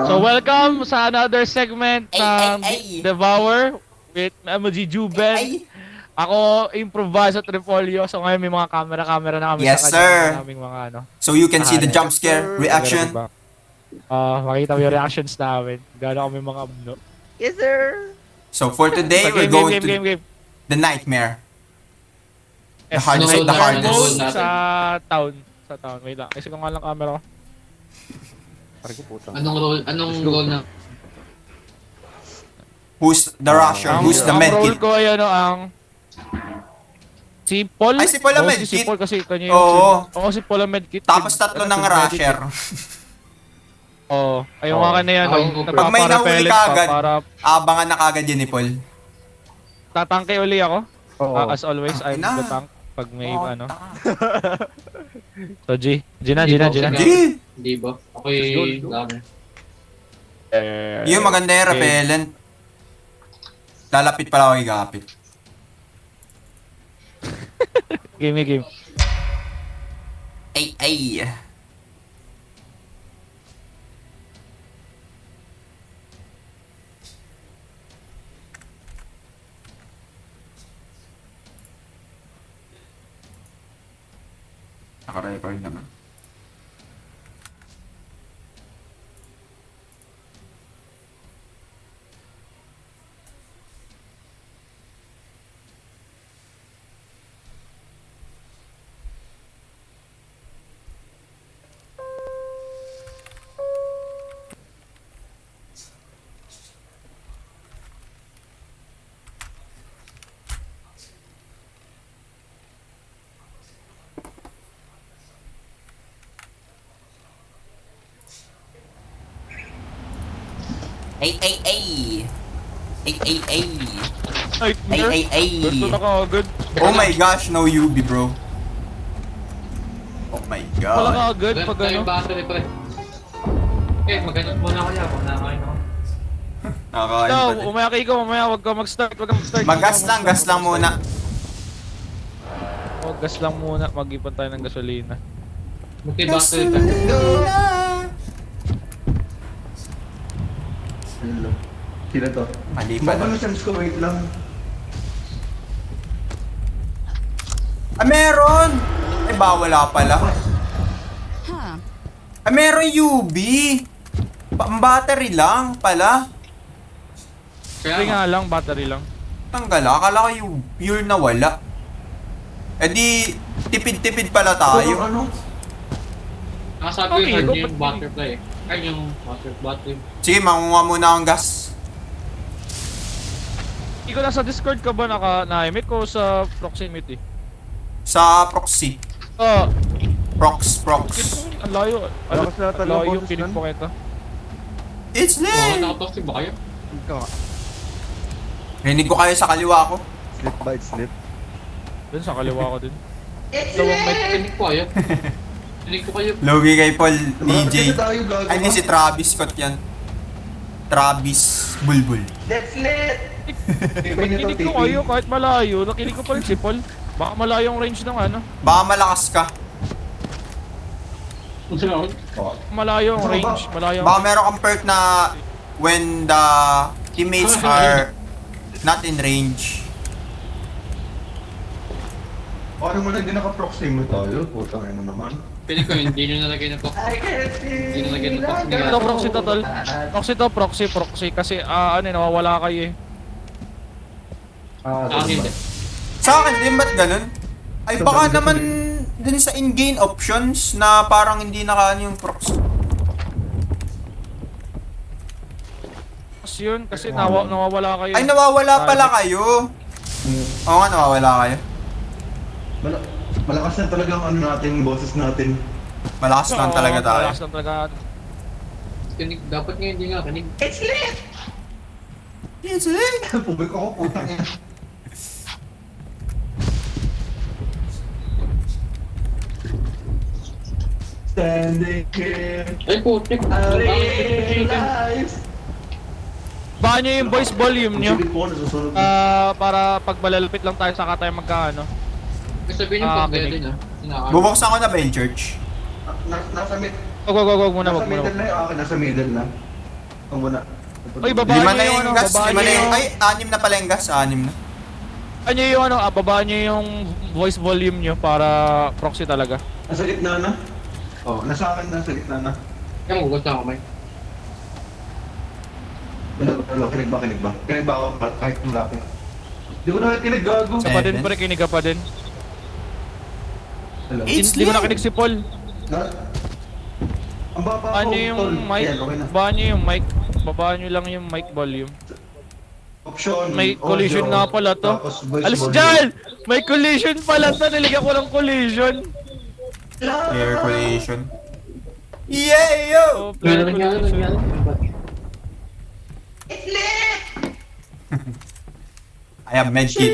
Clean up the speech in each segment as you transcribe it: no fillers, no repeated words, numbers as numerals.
So welcome sa another segment ng ay. Devour with Emoji Juben. Ay. Ako, improvise at Trifolio. So ngayon may mga camera na kami Yes, sa sir. naming mga ano. So you can see the Tahanan. jump scare reaction. Makita mo yung reactions namin. Gano'n kami mga abno. Yes, sir. So for today, So, we're going to game. the nightmare. Yes, hardest- so, the nightmare hardest. mode sa town. Sa town. Wait lang. Kasi kung nga lang camera ko. Anong role na? Who's the rusher? Who's the ang role medkit? ko ay ano, ang si Paul. Ay, si Paul ang Oo, medkit. Si Paul kasi kanya yung Oo. Oo, si Paul ang medkit. Tapos tatlo ng rusher. Oo. Ayun nga na yan. Ako oh, yung Cooper. Pag may nahuli nagpaparepellent ka pa agad, para abangan na kagad yun ni Paul. tatangke uli ako. Oo. As always, I'm na. the tank. Pag may Oh, ano. So, G na. G! Hindi ba? Ako'y lamer. Yung maganda yung repellent. Lalapit pala ako igapit. Game. Ay. Naka-record naman. Ay. Nightmare. Gusto na ka agad. Oh my gosh, no UB bro. Oh my Wala ka god. agad pag ano. Yung battery pre. Magganyan muna ako yan. Nakakain ako. Nakakain Ikaw, pa din. umaya ka, mamaya wag ka mag-start. Mag-gas lang muna. Gas lang muna, mag-ipon tayo ng gasolina. Magkay battery pre. Hello. Sino to? Mali Baka pala. na chance ko, wait lang. Ah, meron! Ay, wala pala. Ah, meron UB. Battery lang pala. Hindi nga lang, battery lang. Tanggal, akala ko yung pure na wala. Eh di, tipid-tipid pala tayo. Ano? Nakasabi Okay, ko hard go niya yung back. butterfly eh. Ay yung battery. Sige, mangunga muna akong gas. Ikaw nasa Discord ka ba naka-naimik o sa proximity? Sa proxy. Oo. Prox. Ang layo. Lakas na Ang talaga layo, boses pinig nun. po kita. It's Mga lit! nakatoxic ba kayo? Rinig ko kayo sa kaliwa ko. Slip by slip. Dun sa kaliwa ko din. Tinig ko kayo. Tinig ko kayo. Logi kay Paul, Marami DJ. na tayo gagawa. Ay, hindi si Travis Scott yan. Travis Bulbul. That's lit! Nakinig ko kayo kahit malayo. Nakinig ko pa rin si Paul. Baka malayo yung range ng ano. Baka malakas ka. Malayo yung range. Malayo Baka yung... meron kang perk na when the teammates are not in range. Ano mo lang din naka-proximate tayo? Putang ina naman. Pinig ko hindi nyo nalagay na to. Hindi nalagay na to. Ito proxy to tol. Proxy. Kasi nawawala kayo eh. Hindi. Sa akin din, ba't ganun? Ay, baka naman dun sa in-game options na parang hindi nakaan yung proxy. Kasi yun, kasi nawawala kayo. Ay, nawawala pala kayo. Oo nga, nawawala kayo. Malakas na talagang ano natin, boses natin. Malakas lang talaga tayo. Malakas lang talaga. Tinig. Dapat nga hindi nga. Tinig. It's lit! Pumik ako, putang ina. Standing here, Ay putik. I realize. Baka nyo yung voice volume nyo. Silip ko, nasusunod na. Para pag malalapit lang tayo saka tayo magkaano. Sabihin yung pag kinig. din ah. Bubuksan ko na ba yung church? Nasa mid. Wag muna, Nasa wag muna. middle na yung akin, nasa middle na. Ang muna. Oy, baba Lima niyo na yung yung ano, gas, baba lima na niyo yung... yung... Ay, 6 na pala yung gas, 6 na. Ano yung ano, baba niyo yung voice volume niyo para proxy talaga. Nasa gitna na? Oh, nasa akin nasa gitna na. Kaya magugot na ako, Mike. Hello, kinig ba? Kinig ba ako kahit malapit? Di ko nakikinig, gago. Isa pa din, Seven. pre, kinig ka pa din. Hello. It's Hindi ko lit. nakinig si Paul. Ang baba Baba ko, niyo tol. yung mic. Ayan, okay na. Baba niyo yung mic. Baba niyo lang yung mic volume. Option, May collision audio, nga pala to. tapos voice Alis volume. dyan! May collision pala to. Niligyan ko ng collision. Air collision. Yeah, yo! Oh, player collision. I have medkit.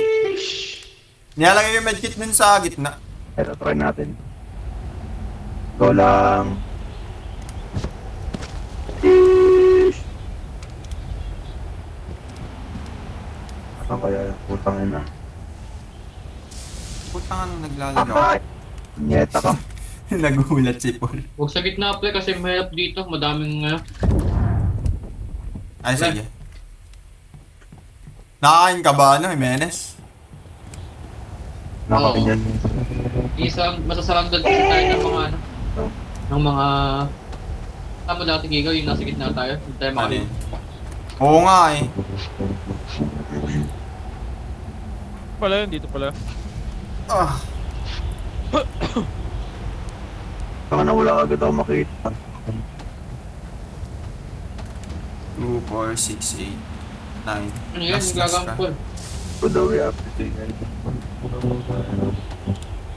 Nilalagay yung medkit dun sa gitna. Ito, try natin. Go lang. Ano kaya yung putang ina? Putang anong naglalagaw. Nyeta ka. Nagulat si Paul. Huwag sa gitna, pre, kasi mahirap dito. Madaming, Ay, sige. Nakakain ka ba, ano, Jimenez? Nakakin yan. masasarandad kasi tayo ng mga, ng mga... Tama dati, Gigaw, yung nasa gitna tayo. Hindi tayo Ano makalimutan. yun? Oo nga eh. Pala yun, dito pala. Ah. Saka na wala agad ako makita. 2, 4, 6, 8, 9. Ano yun, yung gagampol. So daw we have to say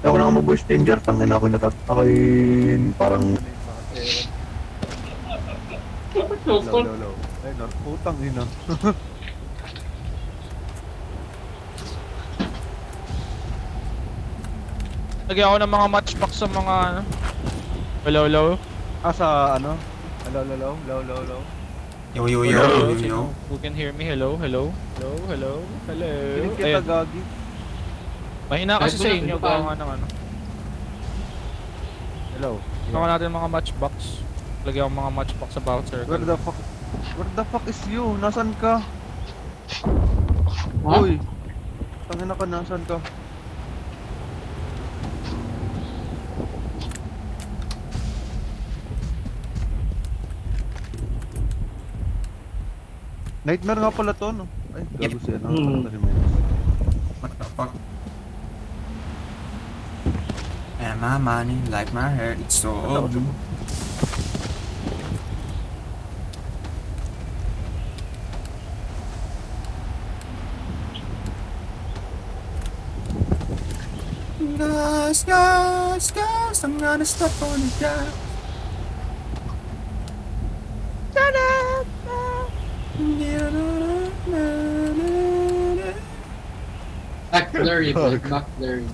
ako na nga mag-voice changer, tangin ako natatakin, parang... Sokol. Ay, putang ina. Lagyan ako ng mga matchbox sa mga ano. Hello, hello. Sa ano? Hello. Yo, yo, yo, Hello, yo, yo. who can hear me? Hello, hello. Hello, hello, hello. Kinig kita, Ayun. gagi. Mahina kasi Kahit sa wala, inyo. pinapaan. Gawa nga ng ano. Hello. Gawa natin mga matchbox. Lagyan ako mga matchbox sa bawat circle. Where the fuck is you? Nasaan ka? Ha? Uy. Tangina ka, nasaan ka? Nightmare nga pala to, no? Ay, gago siya. Hmm. What the fuck? And my money, like my hair, it's so blue. Gas, I'm gonna step on the gas. Back blurry, pre. Back blurry.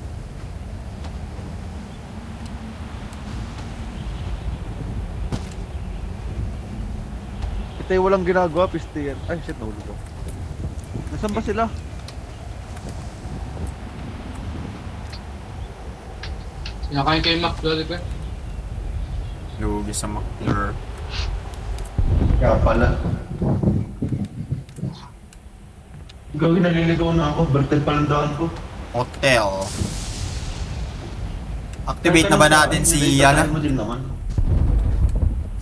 Ito yung walang ginagawa, piste yan. Ay, shit, nahulog ako. Nasaan ba sila? Sinakain kayo Mac blurry, pre. Lugi sa McClure. Kaya pala. Gawin, naliligaw na ako. Birthday pa lang daan ko. Hotel. Activate na ba natin si Yana? Mo din naman.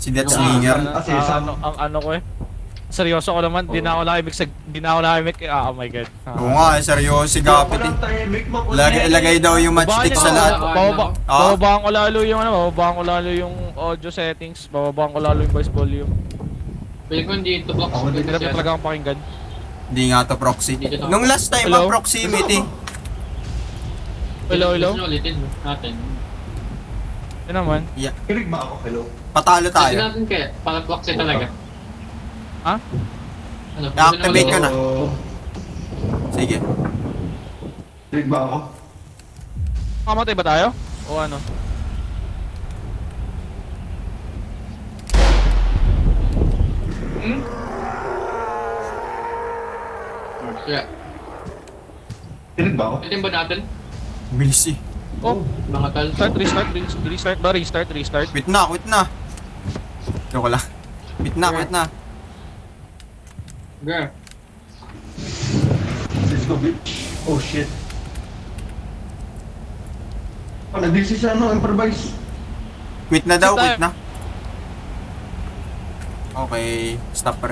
Si Death Slinger? Kasi Ang ano ko eh. Seryoso ko naman, di na ako nakimik. Oh my god. Oo nga, seryoso si Gapit eh. Lagay daw yung matchstick sa lahat. Ah? Bababaan ko lalo yung ano, bababaan ko lalo yung audio settings, bababaan ko lalo yung voice volume. Pwede ko hindi ito box. Ako din Hindi na to talaga akong pakinggan. Hindi nga to proxy. Nung last time Hello? ang proximity. Hello, hello. Gusto nyo ulitin natin. Yun naman. Yeah. Kinig ba ako? Hello? Patalo Ulitin tayo. natin kaya, para proxy talaga. Ha? Ano, I-activate ko na. Oo. Sige. Kinig ba ako? Kamatay ba tayo? O ano? Yeah. Kinig ba ako? Ulitin ba natin? Bilis eh. Oh, Mga tal. restart. Quit na. Joke lang. Quit na. Girl. Let's go, bitch. Oh, shit. Oh, nag-DC siya, no? Improvise. Quit na daw, Quit quit na. Okay, stop pa rin.